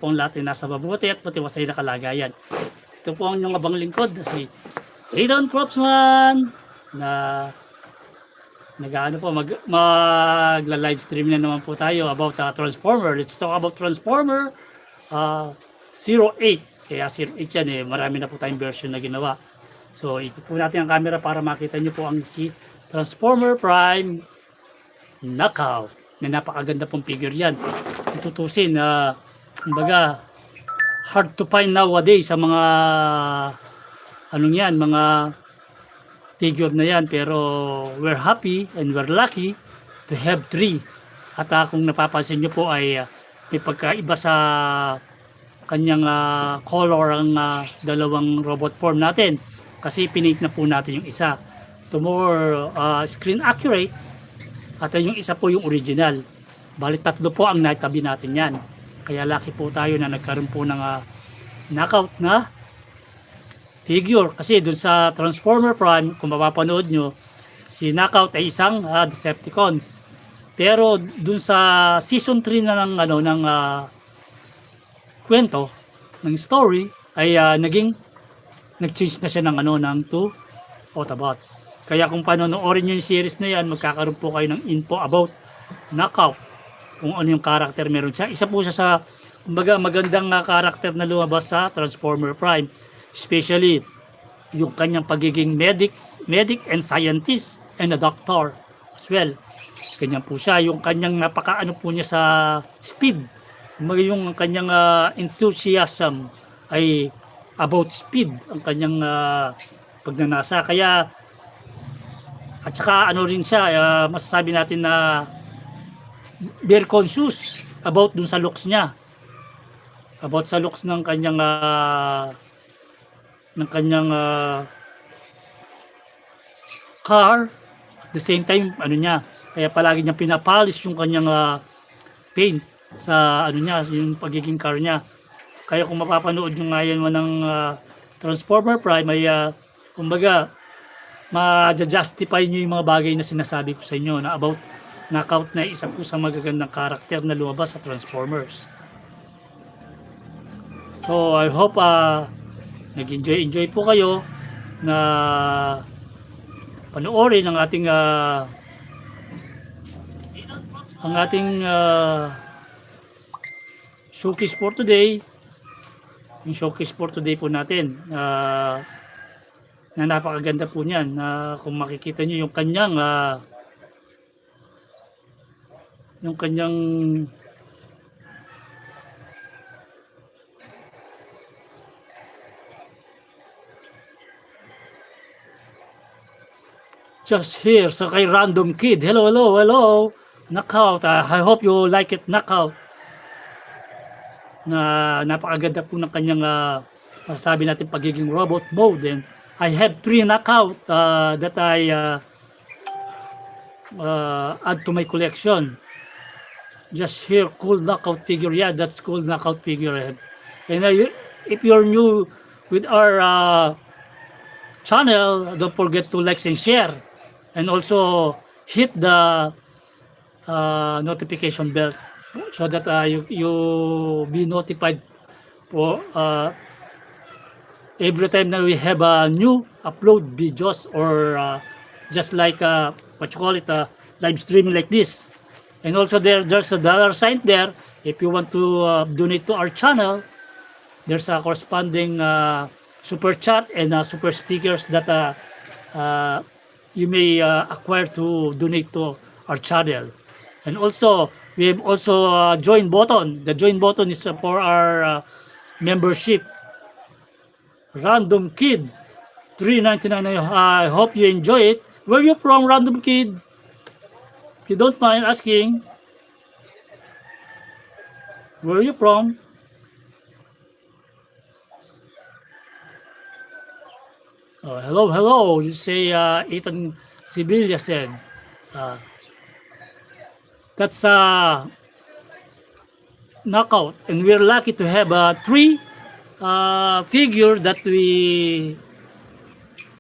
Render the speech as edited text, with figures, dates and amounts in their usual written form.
po ang lahat ay nasa mabuti at matiwasay na kalagayan. Ito po ang inyong abang lingkod na si Aidan Cropsman na nag-ano po, magla-live stream na naman po tayo about Transformer. Let's talk about Transformer 08. Kaya 08 yan eh, marami na po tayong version na ginawa. So ikot po natin ang camera para makita nyo po ang si Transformer Prime Knockout. Na napakaganda pong figure yan. Tutusin na kumbaga hard to find nowadays sa mga anong yan, mga figure na yan, pero we're happy and we're lucky to have 3. At kung napapansin nyo po ay may pagkaiba sa kanyang color ang dalawang robot form natin kasi pinake na po natin yung isa to more screen accurate at yung isa po yung original. Bali 3 po ang naitabi natin yan, kaya lucky po tayo na nagkaroon po ng knockout na figure. Kasi dun sa Transformer Prime, kung mapapanood nyo, si Knockout ay isang Decepticons. Pero dun sa season 3 na ng kwento, ng story, ay nag-change na siya ng 2 Autobots. Kaya kung panonoorin nyo yung series na yan, magkakaroon po kayo ng info about Knockout, kung ano yung character meron siya. Isa po siya sa kumbaga magandang character na lumabas sa Transformer Prime. Especially yung kanyang pagiging medic and scientist and a doctor as well. Ganyan po siya. Yung kanyang napakaano po niya sa speed. Yung kanyang enthusiasm ay about speed ang kanyang pagnanasa. Kaya at saka ano rin siya, masasabi natin na very conscious about dun sa looks niya. About sa looks ng kanyang car. At the same time niya, kaya palagi niya pinapolish yung kanyang paint sa niya, yung pagiging car niya. Kaya kung mapapanood nyo ngayon ng Transformer Prime ay kumbaga ma-justify nyo yung mga bagay na sinasabi ko sa inyo na about Knockout na isa po sa magagandang karakter na lumabas sa Transformers. So I hope nag-enjoy po kayo na panoorin ang ating showcase for today. Yung showcase for today po natin na napakaganda po niyan. Kung makikita nyo yung kanyang just here sa kay Random Kid. Hello. Knockout. I hope you like it, Knockout. Na napakaganda po ng kanyang sabi natin pagiging robot mode. And I have 3 Knockout that I add to my collection. Just here, cool Knockout figure. Yeah, that's cool Knockout figure. And if you're new with our channel, don't forget to like and share. And also hit the notification bell so that you be notified for every time that we have a new upload videos or just like what you call it, live streaming like this. And also there's a dollar sign there if you want to donate to our channel. There's a corresponding super chat and super stickers that you may acquire to donate to our channel. And also we have also join button. The join button is for our membership. Random Kid 399. I hope you enjoy it. Where you from, Random Kid? If you don't mind asking, where are you from? Hello. You say Ethan Sibilia said. That's Knockout, and we're lucky to have 3 figures that we